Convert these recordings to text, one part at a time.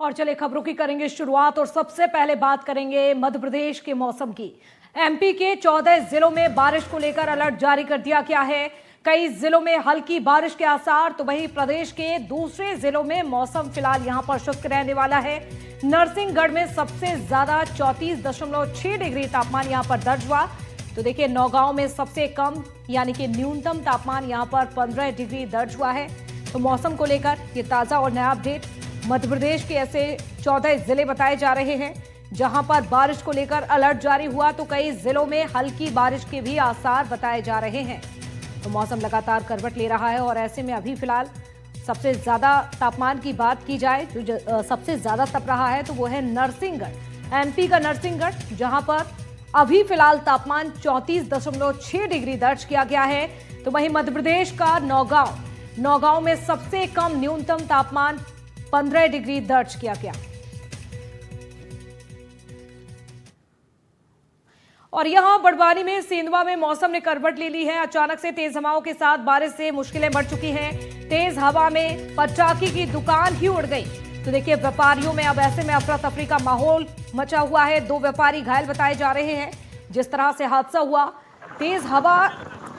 और चले खबरों की करेंगे शुरुआत और सबसे पहले बात करेंगे मध्य प्रदेश के मौसम की। एमपी के 14 जिलों में बारिश को लेकर अलर्ट जारी कर दिया गया है। कई जिलों में हल्की बारिश के आसार, तो वहीं प्रदेश के दूसरे जिलों में मौसम फिलहाल यहां पर शुष्क रहने वाला है। नरसिंहगढ़ में सबसे ज्यादा 34.6 डिग्री तापमान यहां पर दर्ज हुआ। तो देखिए, नौगांव में सबसे कम यानी कि न्यूनतम तापमान यहां पर 15 डिग्री दर्ज हुआ है। तो मौसम को लेकर ये ताजा और नया अपडेट। मध्य प्रदेश के ऐसे 14 जिले बताए जा रहे हैं जहां पर बारिश को लेकर अलर्ट जारी हुआ, तो कई जिलों में हल्की बारिश के भी आसार बताए जा रहे हैं। तो मौसम लगातार करवट ले रहा है और ऐसे में अभी फिलहाल सबसे ज्यादा तापमान की बात की जाए, जो सबसे ज्यादा तप रहा है तो वो है नरसिंहगढ़। एमपी का नरसिंहगढ़, जहां पर अभी फिलहाल तापमान 34.6 डिग्री दर्ज किया गया है। तो वहीं मध्य प्रदेश का नौगांव में सबसे कम न्यूनतम तापमान 15 डिग्री दर्ज किया गया। और यहां बड़वानी में सेंधवा में मौसम ने करवट ले ली है। अचानक से तेज हवाओं के साथ बारिश से मुश्किलें बढ़ चुकी हैं। तेज हवा में पटाखे की दुकान ही उड़ गई। तो देखिए, व्यापारियों में अब ऐसे में अफरा तफरी का माहौल मचा हुआ है। 2 व्यापारी घायल बताए जा रहे हैं। जिस तरह से हादसा हुआ, तेज हवा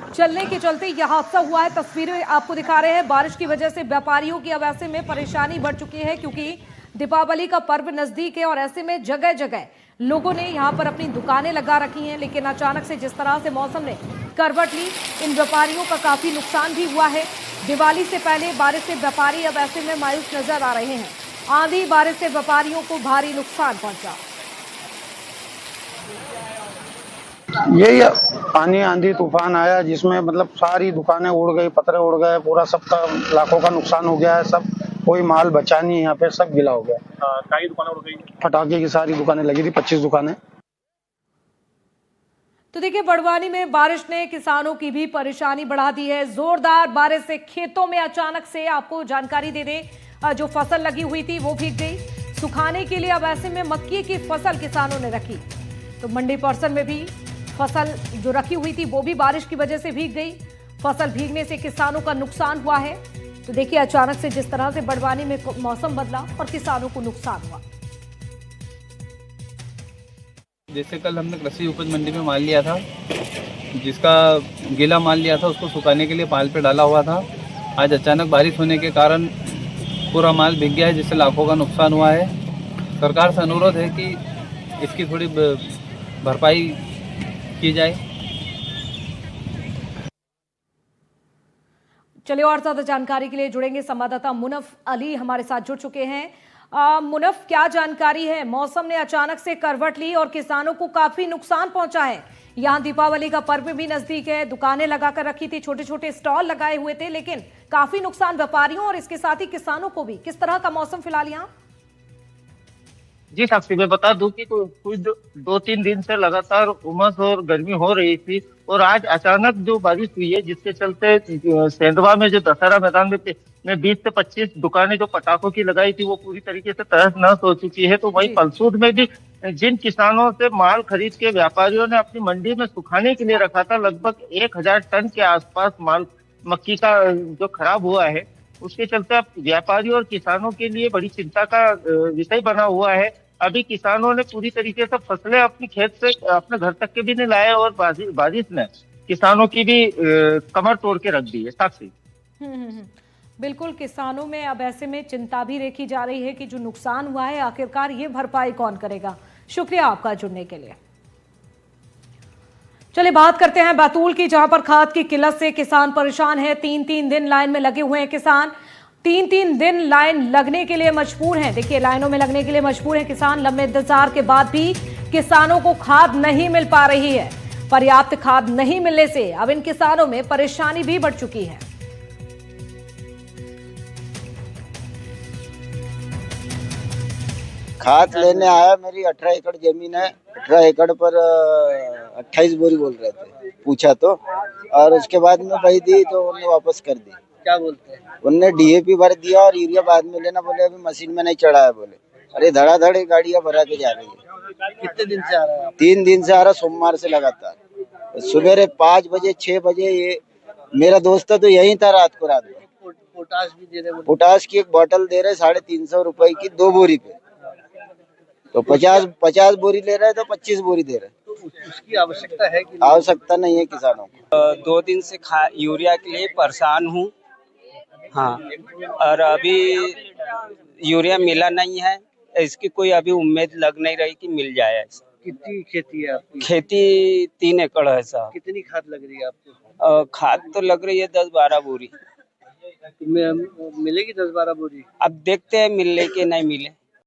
चलने के चलते यह हादसा हुआ है। तस्वीरें आपको दिखा रहे हैं। बारिश की वजह से व्यापारियों की अब ऐसे में परेशानी बढ़ चुकी है, क्योंकि दीपावली का पर्व नजदीक है और ऐसे में जगह जगह लोगों ने यहां पर अपनी दुकानें लगा रखी हैं। लेकिन अचानक से जिस तरह से मौसम ने करवट ली, इन व्यापारियों का काफी नुकसान भी हुआ है। दिवाली से पहले बारिश से व्यापारी अब ऐसे में मायूस नजर आ रहे हैं। आंधी बारिश से व्यापारियों को भारी नुकसान पहुंचा। यही पानी आंधी तूफान आया, जिसमें मतलब सारी दुकानें उड़ गई, पतरे उड़ गए, पूरा सबका लाखों का नुकसान हो गया है। सब कोई माल बचा नहीं है, यहाँ पे सब गिला हो गया। कई दुकानें उड़ गई, पटाखे की सारी दुकानें लगी थी, 25 दुकानें। तो देखिए, बड़वानी में बारिश ने किसानों की भी परेशानी बढ़ा दी है। जोरदार बारिश से खेतों में अचानक से, आपको जानकारी दे दें, जो फसल लगी हुई थी वो भीग गई। सुखाने के लिए अब ऐसे में मक्की की फसल किसानों ने रखी। तो मंडी पर्सन में भी फसल जो रखी हुई थी वो भी बारिश की वजह से भीग गई। फसल भीगने से किसानों का नुकसान हुआ है। तो देखिए, अचानक से जिस तरह से बड़वानी में मौसम बदला और किसानों को नुकसान हुआ। जैसे कल हमने कृषि उपज मंडी में माल लिया था, जिसका गीला माल लिया था उसको सुखाने के लिए पाल पे डाला हुआ था। आज अचानक बारिश होने के कारण पूरा माल भीग गया है, जिससे लाखों का नुकसान हुआ है। सरकार से अनुरोध है कि इसकी थोड़ी भरपाई की जाए। चलिए, और ज्यादा जानकारी के लिए जुड़ेंगे संवाददाता मुनफ अली हमारे साथ जुड़ चुके हैं। मुनफ, क्या जानकारी है? मौसम ने अचानक से करवट ली और किसानों को काफी नुकसान पहुंचा है। यहाँ दीपावली का पर्व भी नजदीक है, दुकानें लगाकर रखी थी, छोटे छोटे स्टॉल लगाए हुए थे, लेकिन काफी नुकसान व्यापारियों और इसके साथ ही किसानों को भी। किस तरह का मौसम फिलहाल यहाँ? जी साक्षी, मैं बता दूं कि कुछ 2-3 दिन से लगातार उमस और गर्मी हो रही थी, और आज अचानक जो बारिश हुई है, जिसके चलते सेंधवा में जो दशहरा मैदान में 20 से 25 दुकानें जो पटाखों की लगाई थी वो पूरी तरीके से तहस नहस हो चुकी है। तो वहीं पलसूद में भी जिन किसानों से माल खरीद के व्यापारियों ने अपनी मंडी में सुखाने के लिए रखा था, लगभग 1000 टन के आसपास माल मक्की का जो खराब हुआ है, उसके चलते अब व्यापारियों और किसानों के लिए बड़ी चिंता का विषय बना हुआ है। अभी किसानों ने पूरी तरीके से फसलें अपनी खेत से अपने घर तक के भी नहीं लाए, और बारिश ने किसानों की भी कमर तोड़ के रख दी है। साक्षी, बिल्कुल, किसानों में अब ऐसे में चिंता भी देखी जा रही है कि जो नुकसान हुआ है आखिरकार ये भरपाई कौन करेगा। शुक्रिया आपका जुड़ने के लिए। चलिए, बात करते हैं बैतूल की, जहां पर खाद की किल्लत से किसान परेशान है। 3-3 दिन लाइन में लगे हुए हैं किसान। 3-3 दिन लाइन लगने के लिए मजबूर हैं। देखिए, लाइनों में लगने के लिए मजबूर हैं किसान। लंबे इंतजार के बाद भी किसानों को खाद नहीं मिल पा रही है। पर्याप्त खाद नहीं मिलने से अब इन किसानों में परेशानी भी बढ़ चुकी है। खाद लेने आया, मेरी 18 एकड़ जमीन है। 18 एकड़ पर 28 बोरी बोल रहे थे, पूछा तो, और उसके बाद में वही दी तो उन्होंने वापस कर दी। क्या बोलते हैं? उनने डीएपी भर दिया और यूरिया बाद में लेना, बोले अभी मशीन में नहीं चढ़ा है। बोले अरे धड़ाधड़ गाड़ियां भरा के जा रही है। कितने दिन से आ रहा है? 3 दिन से आ रहा, सोमवार से लगातार। सुबह 5 बजे 6 बजे, ये मेरा दोस्त था तो यहीं था रात को। पोटाश भी दे रहे हैं। पोटाश की एक बोतल दे रहे 350 रुपए की 2 बोरी पे, तो 50 बोरी ले रहे हैं तो 25 बोरी दे रहे हैं। तो उसकी आवश्यकता है कि नहीं? आवश्यकता नहीं है किसानों को। 2 दिन से यूरिया के लिए परेशान हूँ। हाँ, और अभी यूरिया मिला नहीं है, इसकी कोई अभी उम्मीद लग नहीं रही कि मिल जाए। कितनी खेती है आपकी? खेती 3 एकड़ है साहब। कितनी खाद लग रही है आपको? खाद तो लग रही है 10-12 बोरी। मिलेगी 10-12 बोरी? अब देखते हैं मिले कि नहीं मिले।